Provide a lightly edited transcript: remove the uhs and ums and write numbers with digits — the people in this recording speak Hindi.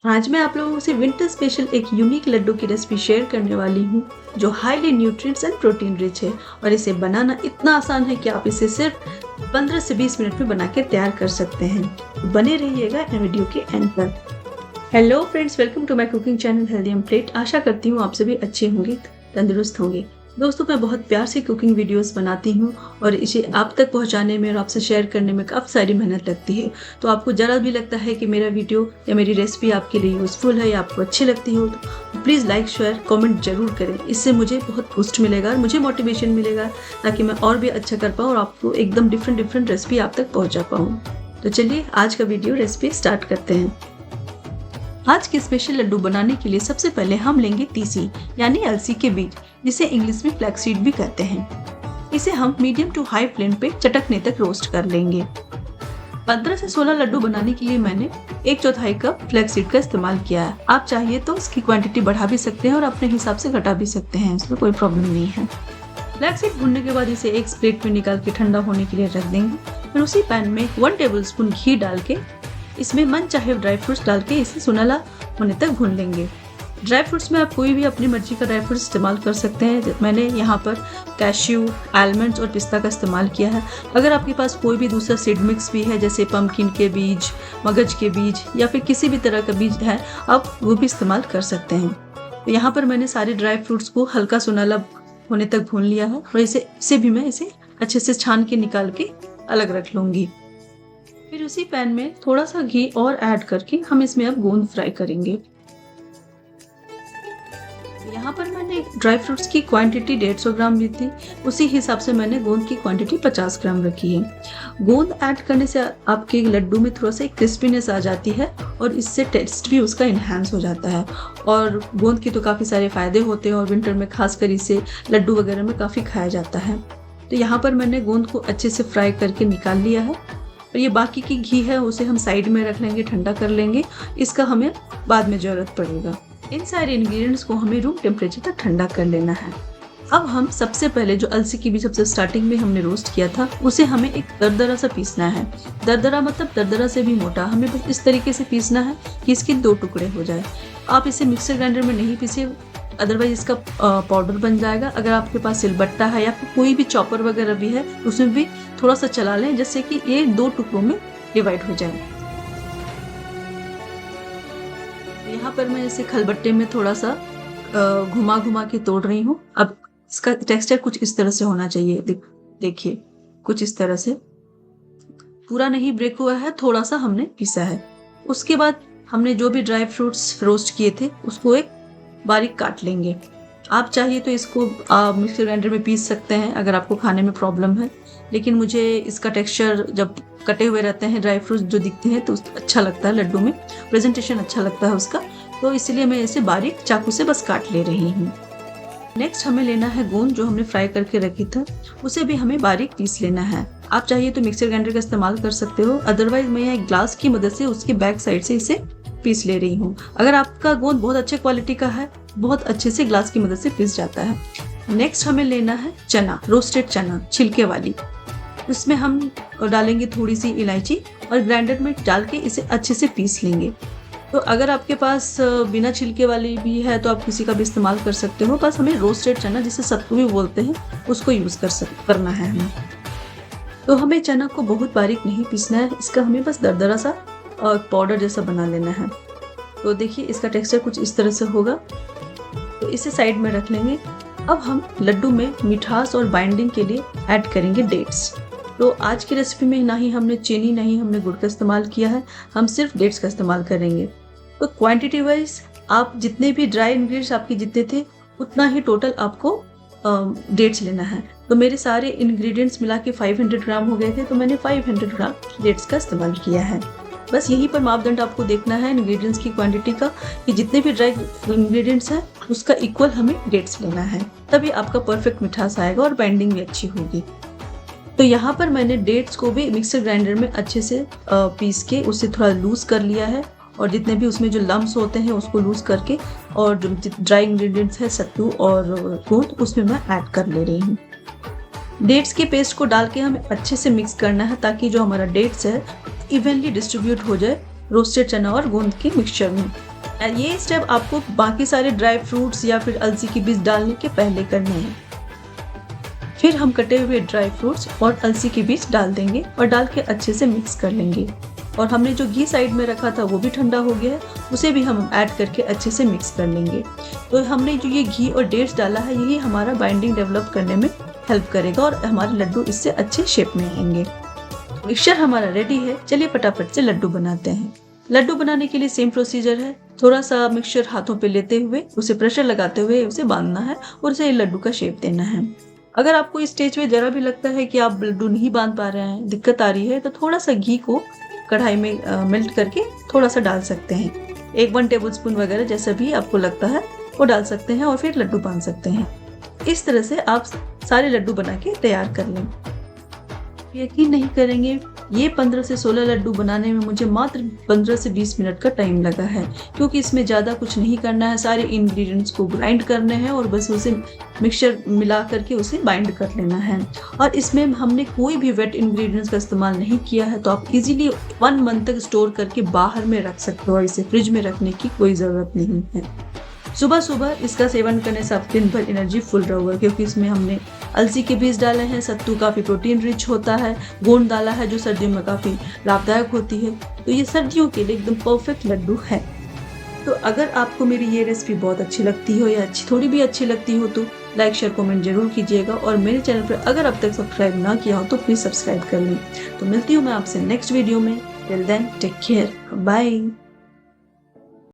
आज मैं आप लोगों से विंटर स्पेशल एक यूनिक लड्डू की रेसिपी शेयर करने वाली हूँ जो highly nutrients and protein rich है और इसे बनाना इतना आसान है कि आप इसे सिर्फ 15 से 20 मिनट में बना के तैयार कर सकते हैं। बने रहिएगा वीडियो के एंड पर। Hello friends, welcome to my cooking channel healthy and plate. आशा करती हूँ आप सभी अच्छे होंगे, तंदुरुस्त होंगे। दोस्तों, मैं बहुत प्यार से कुकिंग वीडियोस बनाती हूँ और इसे आप तक पहुँचाने में और आपसे शेयर करने में काफ़ी सारी मेहनत लगती है। तो आपको ज़रा भी लगता है कि मेरा वीडियो या मेरी रेसिपी आपके लिए यूज़फुल है या आपको अच्छी लगती हो तो प्लीज़ लाइक शेयर कमेंट जरूर करें। इससे मुझे बहुत बूस्ट मिलेगा और मुझे मोटिवेशन मिलेगा ताकि मैं और भी अच्छा कर पाऊँ और आपको एकदम डिफरेंट रेसिपी आप तक पहुँचा पाऊँ। तो चलिए आज का वीडियो रेसिपी स्टार्ट करते हैं। आज के स्पेशल लड्डू बनाने के लिए सबसे पहले हम लेंगे तीसी यानी अलसी के बीज, जिसे इंग्लिश में फ्लैक्स सीड भी कहते हैं। इसे हम मीडियम टू हाई फ्लेम पे चटकने तक रोस्ट कर लेंगे। 15 से 16 लड्डू बनाने के लिए मैंने 1/4 कप फ्लैक्स सीड का इस्तेमाल किया है। आप चाहिए तो इसकी क्वांटिटी बढ़ा भी सकते हैं और अपने हिसाब से घटा भी सकते हैं, इसमें कोई प्रॉब्लम नहीं है। फ्लैक्स सीड भूनने के बाद इसे एक प्लेट में निकाल के ठंडा होने के लिए रख देंगे। फिर उसी पैन में 1 टेबलस्पून घी डाल के इसमें मन चाहे ड्राई फ्रूट्स डाल के इसे सुनहला होने तक भून लेंगे। ड्राई फ्रूट्स में आप कोई भी अपनी मर्जी का ड्राई फ्रूट्स इस्तेमाल कर सकते हैं। मैंने यहाँ पर कैश्यू, आलमंड्स और पिस्ता का इस्तेमाल किया है। अगर आपके पास कोई भी दूसरा सीड मिक्स भी है जैसे पम्पकिन के बीज, मगज के बीज या फिर किसी भी तरह का बीज है, आप वो भी इस्तेमाल कर सकते हैं। तो यहाँ पर मैंने सारे ड्राई फ्रूट्स को हल्का सुनहला होने तक भून लिया है और इसे भी मैं इसे अच्छे से छान के निकाल के अलग रख लूँगी। फिर उसी पैन में थोड़ा सा घी और ऐड करके हम इसमें अब गोंद फ्राई करेंगे। यहाँ पर मैंने ड्राई फ्रूट्स की क्वांटिटी 150 ग्राम ली थी, उसी हिसाब से मैंने गोंद की क्वांटिटी 50 ग्राम रखी है। गोंद ऐड करने से आपके लड्डू में थोड़ा सा क्रिस्पीनेस आ जाती है और इससे टेस्ट भी उसका इन्हांस हो जाता है। और गोंद की तो काफ़ी सारे फायदे होते हैं और विंटर में खासकर इसे लड्डू वगैरह में काफ़ी खाया जाता है। तो यहाँ पर मैंने गोंद को अच्छे से फ्राई करके निकाल लिया है और ये बाकी की घी है उसे हम साइड में रख लेंगे, ठंडा कर लेंगे। इसका हमें बाद में ज़रूरत पड़ेगा। इन सारे इंग्रेडिएंट्स को हमें रूम टेम्परेचर तक ठंडा कर लेना है। अब हम सबसे पहले जो अलसी की भी सबसे स्टार्टिंग में हमने रोस्ट किया था उसे हमें एक दरदरा सा पीसना है। दरदरा मतलब दरदरा से भी मोटा, हमें बस इस तरीके से पीसना है कि इसके 2 टुकड़े हो जाए। आप इसे मिक्सर ग्राइंडर में नहीं पीसे, अदरवाइज इसका पाउडर बन जाएगा। अगर आपके पास सिलबट्टा है या फिर कोई भी चॉपर वगैरह भी है उसमें भी थोड़ा सा चला लें जिससे कि ये 2 टुकड़ों में डिवाइड हो जाए। यहाँ पर मैं इसे खलबट्टे में थोड़ा सा घुमा घुमा के तोड़ रही हूँ। अब इसका टेक्सचर कुछ इस तरह से होना चाहिए। देखिए, कुछ इस तरह से, पूरा नहीं ब्रेक हुआ है, थोड़ा सा हमने पीसा है। उसके बाद हमने जो भी ड्राई फ्रूट्स रोस्ट किए थे उसको एक बारीक काट लेंगे। आप चाहिए तो इसको मिक्सर ग्राइंडर में पीस सकते हैं अगर आपको खाने में प्रॉब्लम है, लेकिन मुझे इसका टेक्सचर जब कटे हुए रहते हैं ड्राई फ्रूट्स जो दिखते हैं तो अच्छा लगता है, लड्डू में प्रेजेंटेशन अच्छा लगता है उसका, तो इसलिए मैं इसे बारीक चाकू से बस काट ले रही हूँ। नेक्स्ट हमें लेना है गोंद जो हमने फ्राई करके रखी था, उसे भी हमें बारीक पीस लेना है। आप चाहिए तो मिक्सर ग्राइंडर का इस्तेमाल कर सकते हो, अदरवाइज मैं यहाँ एक ग्लास की मदद से उसके बैक साइड से इसे पीस ले रही हूँ। अगर आपका गोंद बहुत अच्छे क्वालिटी का है, बहुत अच्छे से ग्लास की मदद से पीस जाता है। नेक्स्ट हमें लेना है चना, रोस्टेड चना छिलके वाली। उसमें हम डालेंगे थोड़ी सी इलायची और ग्राइंडर में डाल के इसे अच्छे से पीस लेंगे। तो अगर आपके पास बिना छिलके वाली भी है तो आप किसी का भी इस्तेमाल कर सकते हो, बस हमें रोस्टेड चना जिसे सत्तू भी बोलते हैं उसको यूज़ करना है हमें। तो हमें चना को बहुत बारीक नहीं पीसना है, इसका हमें बस दरदरा सा पाउडर जैसा बना लेना है। तो देखिए इसका टेक्सचर कुछ इस तरह से होगा। तो इसे साइड में रख लेंगे। अब हम लड्डू में मिठास और बाइंडिंग के लिए ऐड करेंगे डेट्स। तो आज की रेसिपी में ना ही हमने चीनी ना ही हमने गुड़ का इस्तेमाल किया है, हम सिर्फ डेट्स का इस्तेमाल करेंगे। तो क्वांटिटी वाइज आप जितने भी ड्राई इंग्रेडिएंट्स आपके जितने थे उतना ही टोटल आपको डेट्स लेना है। तो मेरे सारे इंग्रेडिएंट्स मिला के 500 ग्राम हो गए थे, तो मैंने 500 ग्राम डेट्स का इस्तेमाल किया है। बस यहीं पर मापदंड आपको देखना है इंग्रेडिएंट्स की क्वांटिटी का, कि जितने भी ड्राई इंग्रेडिएंट्स हैं उसका इक्वल हमें डेट्स लेना है, तभी आपका परफेक्ट मिठास आएगा और बाइंडिंग भी अच्छी होगी। तो यहाँ पर मैंने डेट्स को भी मिक्सर ग्राइंडर में अच्छे से पीस के उसे थोड़ा लूज कर लिया है और जितने भी उसमें जो लम्स होते हैं उसको लूज करके, और जो ड्राई इंग्रेडिएंट्स है सत्तू और गोंद उसमें मैं ऐड कर ले रही हूँ। डेट्स के पेस्ट को डाल के हमें अच्छे से मिक्स करना है ताकि जो हमारा डेट्स है इवनली डिस्ट्रीब्यूट हो जाए रोस्टेड चना और गोंद के मिक्सचर में। ये स्टेप आपको बाकी सारे ड्राई फ्रूट्स या फिर अलसी के बीज डालने के पहले करने हैं। फिर हम कटे हुए ड्राई फ्रूट्स और अलसी के बीज डाल देंगे और डाल के अच्छे से मिक्स कर लेंगे। और हमने जो घी साइड में रखा था वो भी ठंडा हो गया है, उसे भी हम ऐड करके अच्छे से मिक्स कर लेंगे। तो हमने जो ये घी और डेट्स डाला है यही हमारा बाइंडिंग डेवलप करने में हेल्प करेगा और हमारे लड्डू इससे अच्छे शेप में आएंगे। मिक्सचर हमारा रेडी है, चलिए फटाफट से लड्डू बनाते हैं। लड्डू बनाने के लिए सेम प्रोसीजर है। थोड़ा सा मिक्सचर हाथों पे लेते हुए उसे प्रेशर लगाते हुए उसे बांधना है और उसे लड्डू का शेप देना है। अगर आपको इस स्टेज पे जरा भी लगता है कि आप लड्डू नहीं बांध पा रहे हैं, दिक्कत आ रही है, तो थोड़ा सा घी को कढ़ाई में मेल्ट करके थोड़ा सा डाल सकते हैं। 1 टेबल स्पून वगैरह जैसा भी आपको लगता है वो डाल सकते हैं और फिर लड्डू बांध सकते हैं। इस तरह से आप सारे लड्डू बना के तैयार कर लें। यकीन नहीं करेंगे, ये 15 से 16 लड्डू बनाने में मुझे मात्र 15 से 20 मिनट का टाइम लगा है, क्योंकि इसमें ज़्यादा कुछ नहीं करना है। सारे इंग्रेडिएंट्स को ग्राइंड करने हैं और बस उसे मिक्सचर मिला करके उसे बाइंड कर लेना है। और इसमें हमने कोई भी वेट इंग्रेडिएंट्स का इस्तेमाल नहीं किया है, तो आप इजीली 1 मंथ तक स्टोर करके बाहर में रख सकते हो और इसे फ्रिज में रखने की कोई ज़रूरत नहीं है। सुबह सुबह इसका सेवन करने से आप दिन भर एनर्जी फुल रहोगे, क्योंकि इसमें हमने अलसी के बीज डाले हैं, सत्तू काफ़ी प्रोटीन रिच होता है, गोंद डाला है जो सर्दियों में काफ़ी लाभदायक होती है। तो ये सर्दियों के लिए एकदम परफेक्ट लड्डू है। तो अगर आपको मेरी ये रेसिपी बहुत अच्छी लगती हो या थोड़ी भी अच्छी लगती हो तो लाइक शेयर कमेंट जरूर कीजिएगा। और मेरे चैनल पर अगर अब तक सब्सक्राइब ना किया हो तो प्लीज़ सब्सक्राइब कर लें। तो मिलती हूँ मैं आपसे नेक्स्ट वीडियो में। Till then take care, bye.